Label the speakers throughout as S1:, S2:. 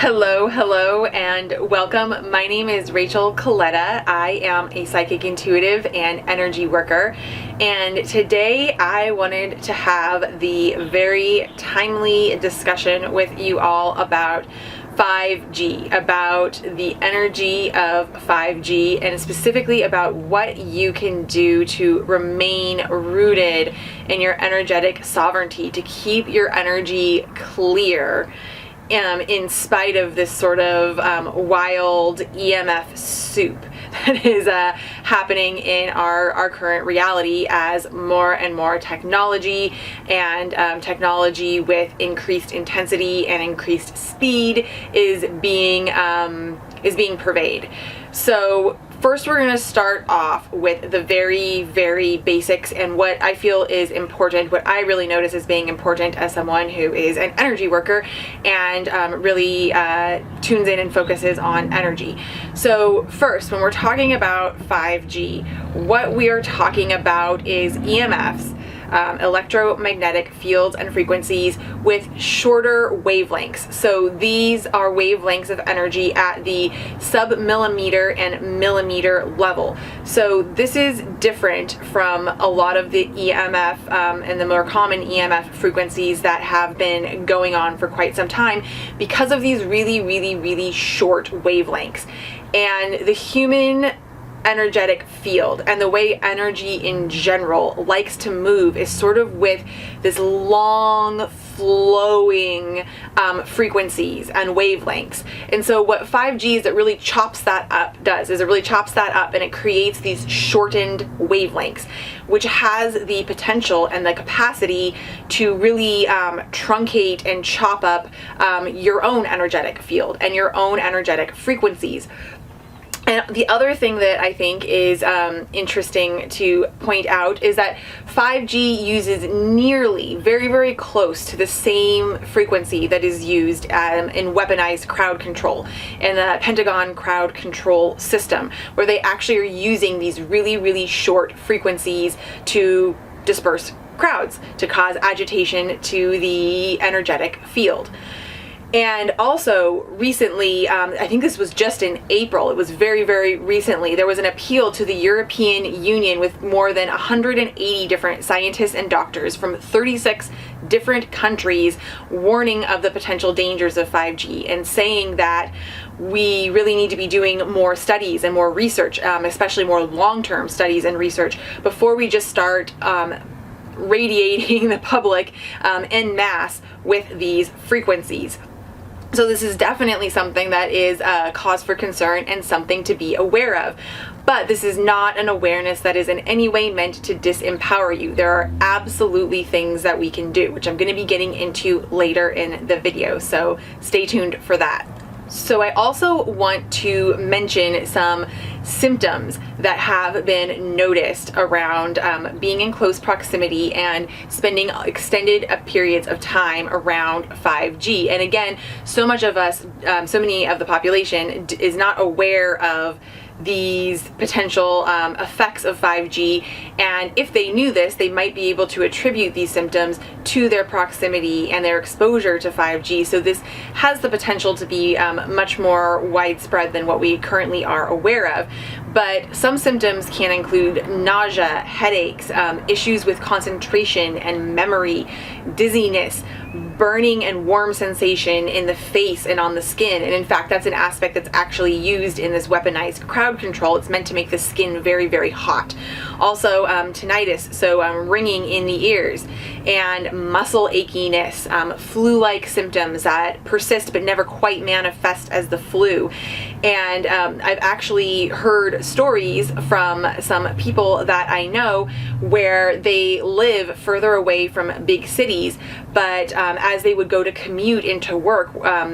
S1: Hello, and welcome. My name is Rachel Coletta. I am a psychic intuitive and energy worker, and today I wanted to have the very timely discussion with you all about 5G, about the energy of 5G, and specifically about what you can do to remain rooted in your energetic sovereignty, to keep your energy clear in spite of this sort of wild EMF soup that is happening in our current reality as more and more technology and technology with increased intensity and increased speed is being purveyed. So first, we're going to start off with the very basics and what I feel is important, what I really notice as being important as someone who is an energy worker and really tunes in and focuses on energy. So first, when we're talking about 5G, what we are talking about is EMFs, electromagnetic fields and frequencies with shorter wavelengths. So these are wavelengths of energy at the sub-millimeter and millimeter level. So this is different from a lot of the EMF and the more common EMF frequencies that have been going on for quite some time because of these really short wavelengths. And the human energetic field and the way energy in general likes to move is sort of with this long flowing frequencies and wavelengths. And so what 5G is that really chops that up does is it really chops that up and it creates these shortened wavelengths, which has the potential and the capacity to really truncate and chop up your own energetic field and your own energetic frequencies. And the other thing that I think is interesting to point out is that 5G uses nearly very close to the same frequency that is used in weaponized crowd control in the Pentagon crowd control system, where they actually are using these really short frequencies to disperse crowds, to cause agitation to the energetic field. And also recently, I think this was just in April, it was very recently, there was an appeal to the European Union with more than 180 different scientists and doctors from 36 different countries warning of the potential dangers of 5G and saying that we really need to be doing more studies and more research, especially more long-term studies and research before we just start radiating the public en masse with these frequencies. So this is definitely something that is a cause for concern and something to be aware of. But this is not an awareness that is in any way meant to disempower you. There are absolutely things that we can do, which I'm going to be getting into later in the video. So stay tuned for that. So I also want to mention some symptoms that have been noticed around being in close proximity and spending extended periods of time around 5G. And again, so many of the population is not aware of these potential effects of 5G, and if they knew this, they might be able to attribute these symptoms to their proximity and their exposure to 5G. So this has the potential to be much more widespread than what we currently are aware of. But some symptoms can include nausea, headaches, issues with concentration and memory, dizziness, burning and warm sensation in the face and on the skin. And in fact, that's an aspect that's actually used in this weaponized crowd control. It's meant to make the skin very hot. Also tinnitus, so ringing in the ears, and muscle achiness, flu-like symptoms that persist but never quite manifest as the flu. And I've actually heard stories from some people that I know where they live further away from big cities, but as they would go to commute into work,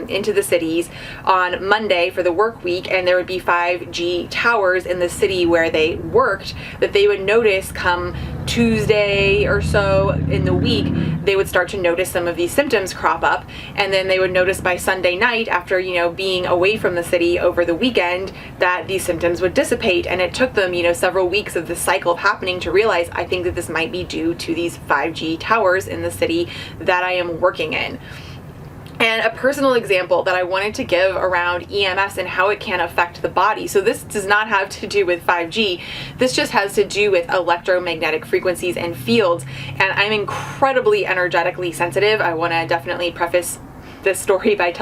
S1: into the cities on Monday for the work week, and there would be 5G towers in the city where they worked, that they would notice come Tuesday or so in the week, they would start to notice some of these symptoms crop up, and then they would notice by Sunday night, after being away from the city over the weekend, that these symptoms would dissipate. And it took them several weeks of this cycle of happening to realize, I think that this might be due to these 5G towers in the city that I am working in. And a personal example that I wanted to give around EMFs and how it can affect the body. So this does not have to do with 5G. This just has to do with electromagnetic frequencies and fields. And I'm incredibly energetically sensitive. I want to definitely preface this story by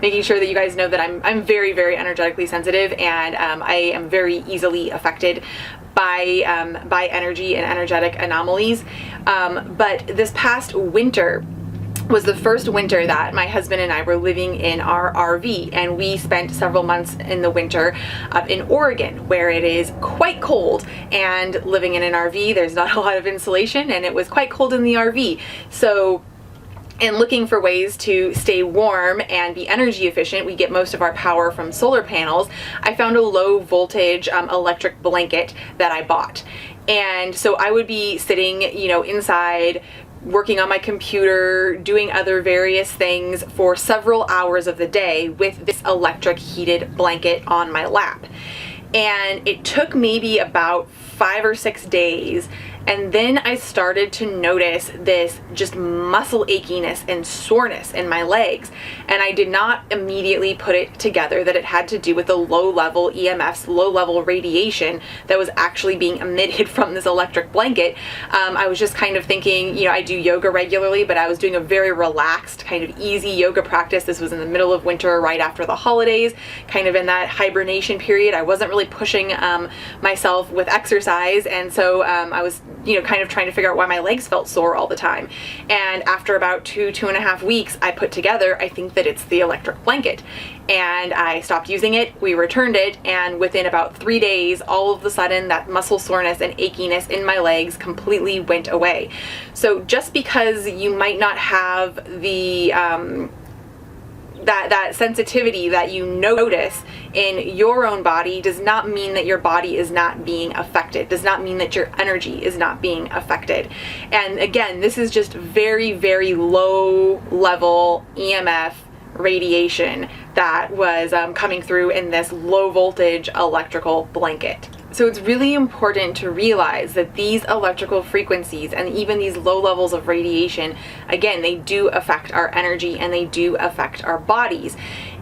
S1: making sure that you guys know that I'm very, very energetically sensitive, and I am very easily affected by energy and energetic anomalies. But this past winter was the first winter that my husband and I were living in our RV, and we spent several months in the winter up in Oregon, where it is quite cold, and living in an RV, there's not a lot of insulation, and it was quite cold in the RV. So in looking for ways to stay warm and be energy efficient, we get most of our power from solar panels. I found a low voltage electric blanket that I bought. And so I would be sitting, inside, working on my computer, doing other various things for several hours of the day with this electric heated blanket on my lap. And it took maybe about 5 or 6 days, and then I started to notice this just muscle achiness and soreness in my legs, and I did not immediately put it together that it had to do with the low-level EMFs, low-level radiation that was actually being emitted from this electric blanket. I was just kind of thinking, I do yoga regularly, but I was doing a very relaxed, kind of easy yoga practice. This was in the middle of winter, right after the holidays, kind of in that hibernation period. I wasn't really pushing myself with exercise, and so I was kind of trying to figure out why my legs felt sore all the time. And after about 2.5 weeks, I put together, I think that it's the electric blanket. And I stopped using it, we returned it, and within about 3 days, all of a sudden that muscle soreness and achiness in my legs completely went away. So just because you might not have the that sensitivity that you notice in your own body does not mean that your body is not being affected, does not mean that your energy is not being affected. And again, this is just very, very low level EMF radiation that was coming through in this low voltage electrical blanket. So it's really important to realize that these electrical frequencies and even these low levels of radiation, again, they do affect our energy and they do affect our bodies.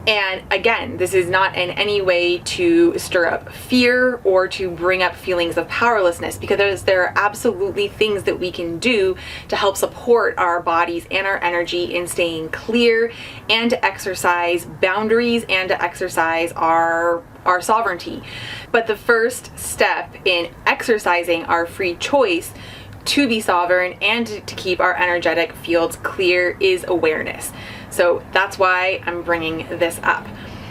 S1: And again, this is not in any way to stir up fear or to bring up feelings of powerlessness, because there are absolutely things that we can do to help support our bodies and our energy in staying clear, and to exercise boundaries, and to exercise our sovereignty. But the first step in exercising our free choice to be sovereign and to keep our energetic fields clear is awareness. So that's why I'm bringing this up.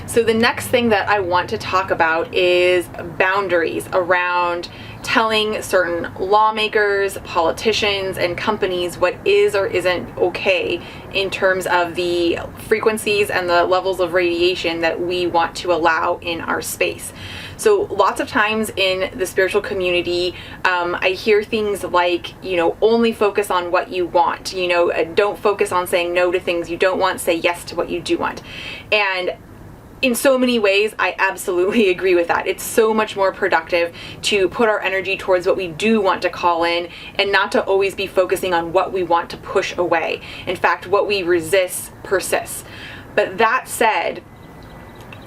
S1: So the next thing that I want to talk about is boundaries around telling certain lawmakers, politicians, and companies what is or isn't okay in terms of the frequencies and the levels of radiation that we want to allow in our space. So lots of times in the spiritual community, I hear things like, only focus on what you want, don't focus on saying no to things you don't want, say yes to what you do want. And in so many ways, I absolutely agree with that. It's so much more productive to put our energy towards what we do want to call in, and not to always be focusing on what we want to push away. In fact, what we resist persists. But that said,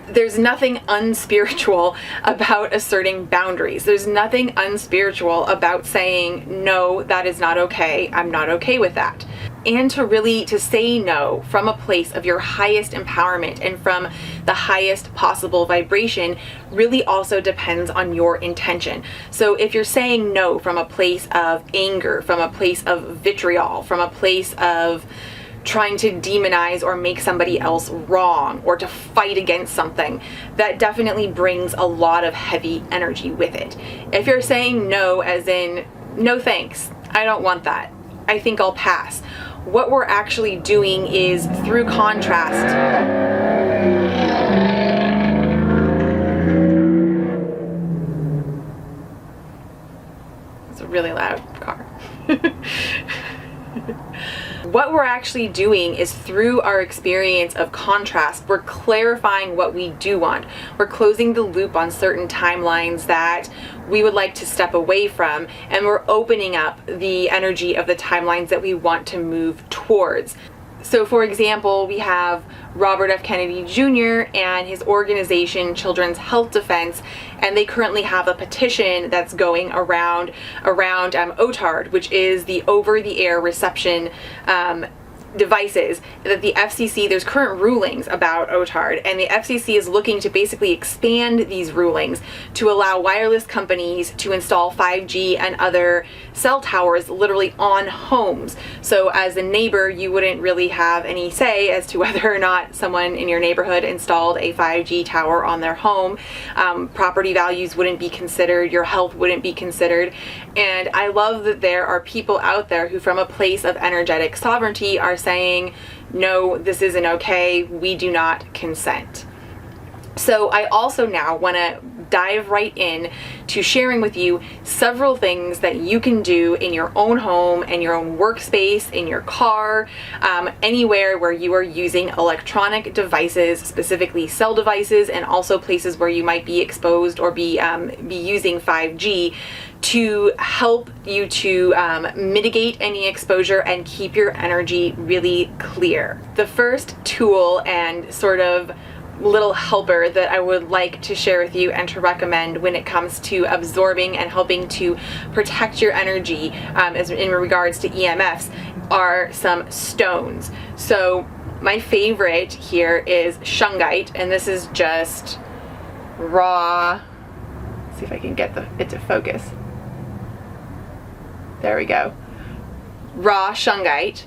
S1: there's nothing unspiritual about asserting boundaries. There's nothing unspiritual about saying, no, that is not okay. I'm not okay with that. And to say no from a place of your highest empowerment and from the highest possible vibration really also depends on your intention. So if you're saying no from a place of anger, from a place of vitriol, from a place of trying to demonize or make somebody else wrong, or to fight against something, that definitely brings a lot of heavy energy with it. If you're saying no as in, no thanks, I don't want that, I think I'll pass, what we're actually doing is, through contrast, it's a really loud car. What we're actually doing is, through our experience of contrast, we're clarifying what we do want. We're closing the loop on certain timelines that we would like to step away from, and we're opening up the energy of the timelines that we want to move towards. So for example, we have Robert F. Kennedy Jr. and his organization Children's Health Defense, and they currently have a petition that's going around OTARD, which is the over-the-air reception devices that the FCC, there's current rulings about OTARD, and the FCC is looking to basically expand these rulings to allow wireless companies to install 5G and other cell towers literally on homes. So as a neighbor, you wouldn't really have any say as to whether or not someone in your neighborhood installed a 5G tower on their home. Property values wouldn't be considered, your health wouldn't be considered. And I love that there are people out there who, from a place of energetic sovereignty, are saying, no, this isn't okay, we do not consent. So I also now want to dive right in to sharing with you several things that you can do in your own home and your own workspace, in your car, anywhere where you are using electronic devices, specifically cell devices, and also places where you might be exposed or be using 5G, to help you to mitigate any exposure and keep your energy really clear. The first tool and sort of little helper that I would like to share with you and to recommend when it comes to absorbing and helping to protect your energy as in regards to EMFs are some stones. So my favorite here is shungite, and this is just raw, let's see if I can get it to focus. There we go. Raw shungite.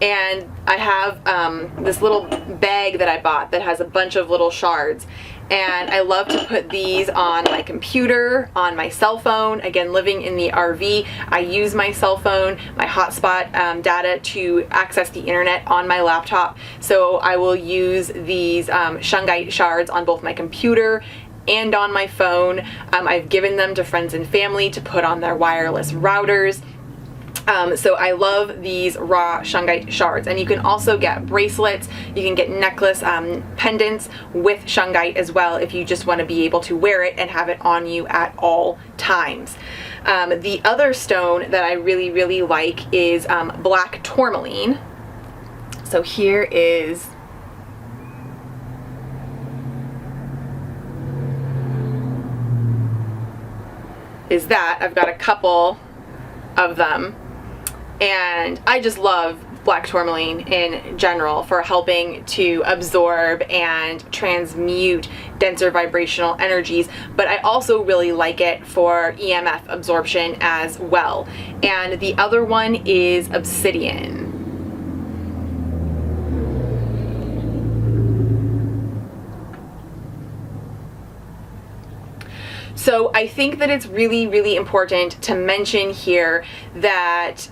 S1: And I have this little bag that I bought that has a bunch of little shards. And I love to put these on my computer, on my cell phone. Again, living in the RV, I use my cell phone, my hotspot data to access the internet on my laptop. So I will use these shungite shards on both my computer and on my phone. I've given them to friends and family to put on their wireless routers. So I love these raw shungite shards, and you can also get bracelets, you can get necklace pendants with shungite as well if you just want to be able to wear it and have it on you at all times. The other stone that I really, really like is black tourmaline. So here is that. I've got a couple of them. And I just love black tourmaline in general for helping to absorb and transmute denser vibrational energies, but I also really like it for EMF absorption as well. And the other one is obsidian. So I think that it's really, really important to mention here that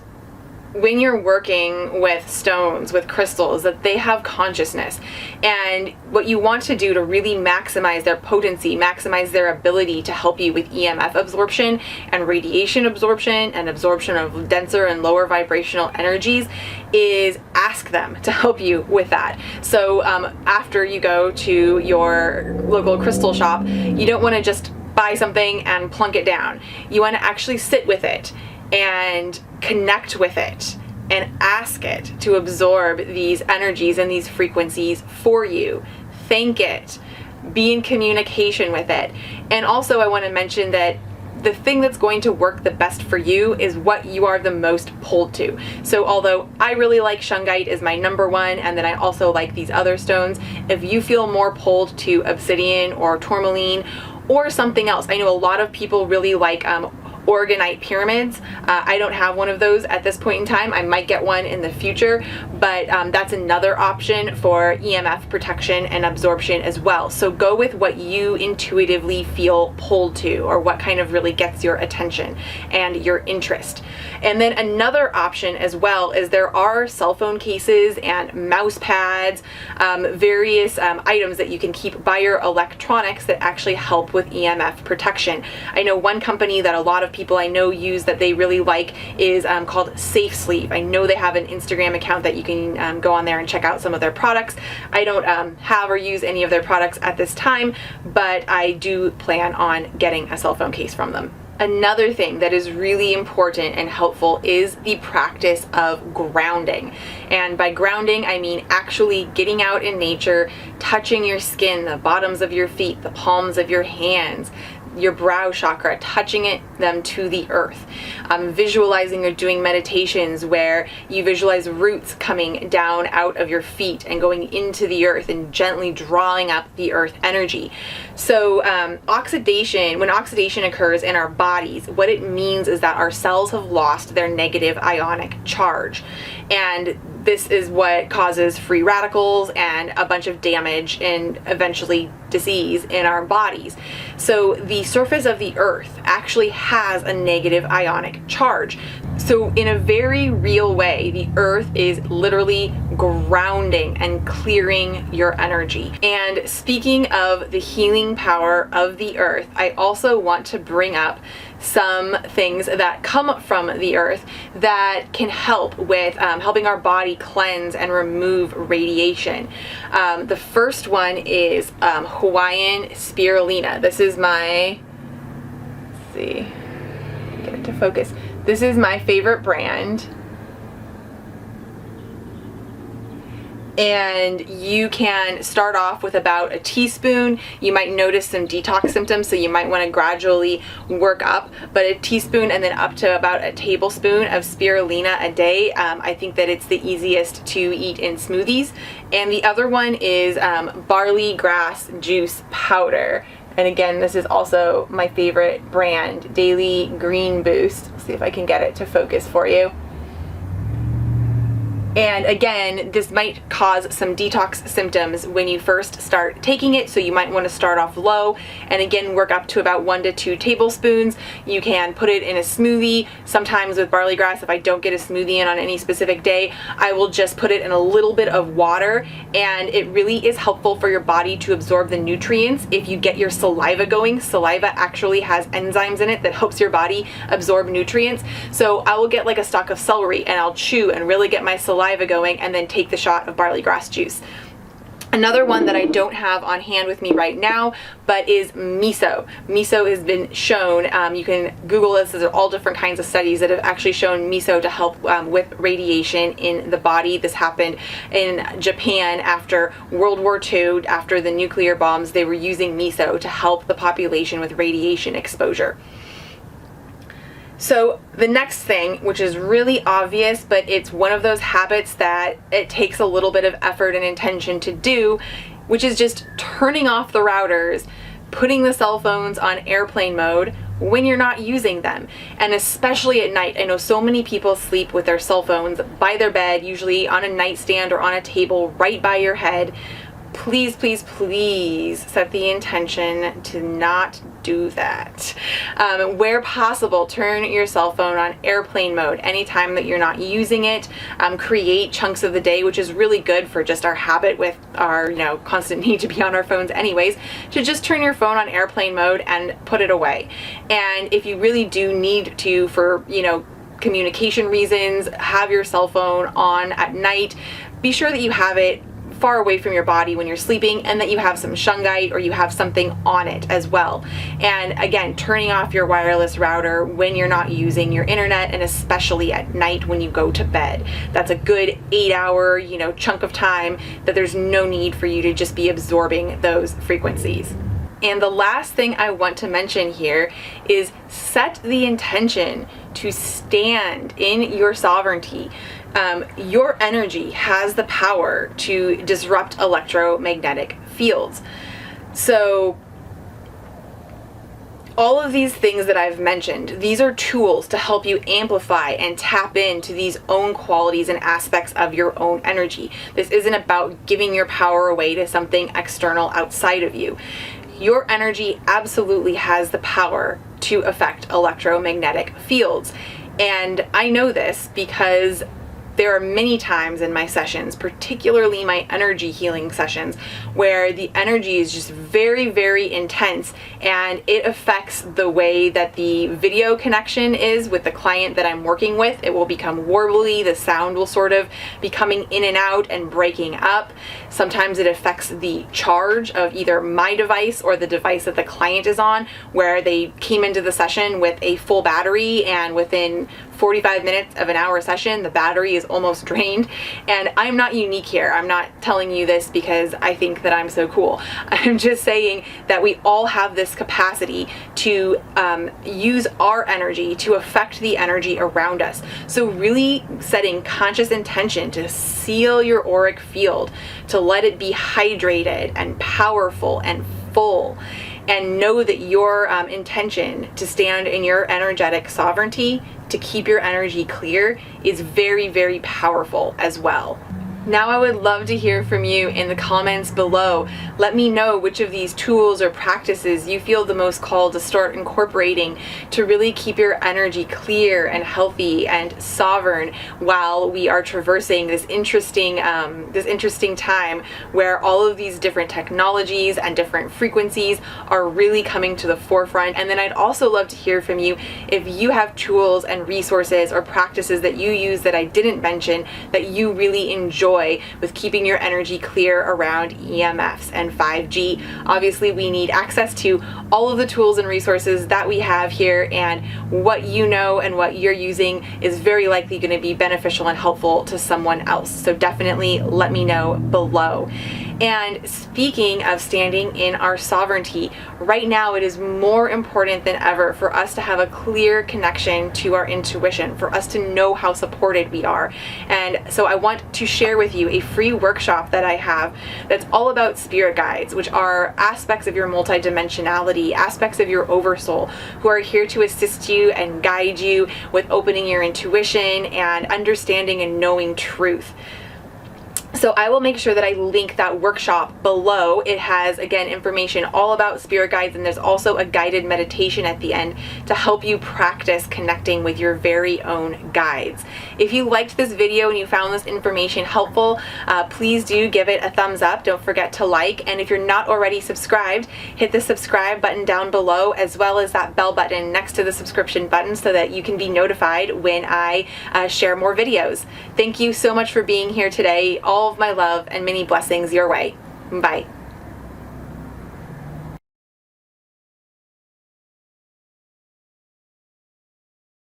S1: when you're working with stones, with crystals, that they have consciousness. And what you want to do to really maximize their potency, maximize their ability to help you with EMF absorption and radiation absorption and absorption of denser and lower vibrational energies is ask them to help you with that. So after you go to your local crystal shop, you don't want to just buy something and plunk it down. You want to actually sit with it and connect with it and ask it to absorb these energies and these frequencies for you. Thank it. Be in communication with it. And also I want to mention that the thing that's going to work the best for you is what you are the most pulled to. So although I really like shungite as my number one, and then I also like these other stones, if you feel more pulled to obsidian or tourmaline or something else, I know a lot of people really like organite pyramids. I don't have one of those at this point in time. I might get one in the future, but that's another option for EMF protection and absorption as well. So go with what you intuitively feel pulled to, or what kind of really gets your attention and your interest. And then another option as well is there are cell phone cases and mouse pads, various items that you can keep by your electronics that actually help with EMF protection. I know one company that a lot of people I know use that they really like is called Safe Sleep. I know they have an Instagram account that you can go on there and check out some of their products. I don't have or use any of their products at this time, but I do plan on getting a cell phone case from them. Another thing that is really important and helpful is the practice of grounding. And by grounding, I mean actually getting out in nature, touching your skin, the bottoms of your feet, the palms of your hands, your brow chakra, touching them to the earth. Visualizing or doing meditations where you visualize roots coming down out of your feet and going into the earth and gently drawing up the earth energy. So oxidation, when oxidation occurs in our bodies, what it means is that our cells have lost their negative ionic charge. And this is what causes free radicals and a bunch of damage and eventually disease in our bodies. So the surface of the earth actually has a negative ionic charge. So in a very real way, the earth is literally grounding and clearing your energy. And speaking of the healing power of the earth, I also want to bring up some things that come from the earth that can help with helping our body cleanse and remove radiation. The first one is Hawaiian spirulina. This is my, let's see, get it to focus. This is my favorite brand. And you can start off with about a teaspoon. You might notice some detox symptoms, so you might want to gradually work up, but a teaspoon and then up to about a tablespoon of spirulina a day. I think that it's the easiest to eat in smoothies. And the other one is barley grass juice powder. And again, this is also my favorite brand, Daily Green Boost. Let's see if I can get it to focus for you. And again, this might cause some detox symptoms when you first start taking it, so you might want to start off low and again work up to about 1 to 2 tablespoons. You can put it in a smoothie. Sometimes with barley grass, if I don't get a smoothie in on any specific day, I will just put it in a little bit of water, and it really is helpful for your body to absorb the nutrients. If you get your saliva going, saliva actually has enzymes in it that helps your body absorb nutrients. So I will get like a stalk of celery and I'll chew and really get my saliva going and then take the shot of barley grass juice. Another one that I don't have on hand with me right now, but is miso. Miso has been shown, you can Google this, there are all different kinds of studies that have actually shown miso to help with radiation in the body. This happened in Japan after World War II, after the nuclear bombs. They were using miso to help the population with radiation exposure. So the next thing, which is really obvious, but it's one of those habits that it takes a little bit of effort and intention to do, which is just turning off the routers, putting the cell phones on airplane mode when you're not using them. And especially at night. I know so many people sleep with their cell phones by their bed, usually on a nightstand or on a table right by your head. Please, please, please set the intention to not do that. Where possible, turn your cell phone on airplane mode anytime that you're not using it. Create chunks of the day, which is really good for just our habit with our constant need to be on our phones anyways, to just turn your phone on airplane mode and put it away. And if you really do need to, for communication reasons, have your cell phone on at night, be sure that you have it far away from your body when you're sleeping, and that you have some shungite or you have something on it as well. And again, turning off your wireless router when you're not using your internet, and especially at night when you go to bed. That's a good 8-hour, chunk of time that there's no need for you to just be absorbing those frequencies. And the last thing I want to mention here is set the intention to stand in your sovereignty. Your energy has the power to disrupt electromagnetic fields. So all of these things that I've mentioned, these are tools to help you amplify and tap into these own qualities and aspects of your own energy. This isn't about giving your power away to something external outside of you. Your energy absolutely has the power to affect electromagnetic fields. And I know this because there are many times in my sessions, particularly my energy healing sessions, where the energy is just very, very intense, and it affects the way that the video connection is with the client that I'm working with. It will become warbly, the sound will sort of be coming in and out and breaking up. Sometimes it affects the charge of either my device or the device that the client is on, where they came into the session with a full battery, and within 45 minutes of an hour session, the battery is almost drained. And I'm not unique here. I'm not telling you this because I think that I'm so cool. I'm just saying that we all have this capacity to use our energy to affect the energy around us. So really setting conscious intention to seal your auric field, to let it be hydrated and powerful and full, and know that your intention to stand in your energetic sovereignty, to keep your energy clear, is very, very powerful as well. Now I would love to hear from you in the comments below. Let me know which of these tools or practices you feel the most called to start incorporating to really keep your energy clear and healthy and sovereign while we are traversing this interesting time where all of these different technologies and different frequencies are really coming to the forefront. And then I'd also love to hear from you if you have tools and resources or practices that you use that I didn't mention that you really enjoy with keeping your energy clear around EMFs and 5G. Obviously, we need access to all of the tools and resources that we have here, and what you know and what you're using is very likely going to be beneficial and helpful to someone else. So definitely let me know below. And speaking of standing in our sovereignty, right now it is more important than ever for us to have a clear connection to our intuition, for us to know how supported we are. And so I want to share with you a free workshop that I have that's all about spirit guides, which are aspects of your multidimensionality, aspects of your oversoul, who are here to assist you and guide you with opening your intuition and understanding and knowing truth. So I will make sure that I link that workshop below. It has, again, information all about spirit guides, and there's also a guided meditation at the end to help you practice connecting with your very own guides. If you liked this video and you found this information helpful, please do give it a thumbs up. Don't forget to like. And if you're not already subscribed, hit the subscribe button down below, as well as that bell button next to the subscription button, so that you can be notified when I share more videos. Thank you so much for being here today. All of my love and many blessings your way. Bye.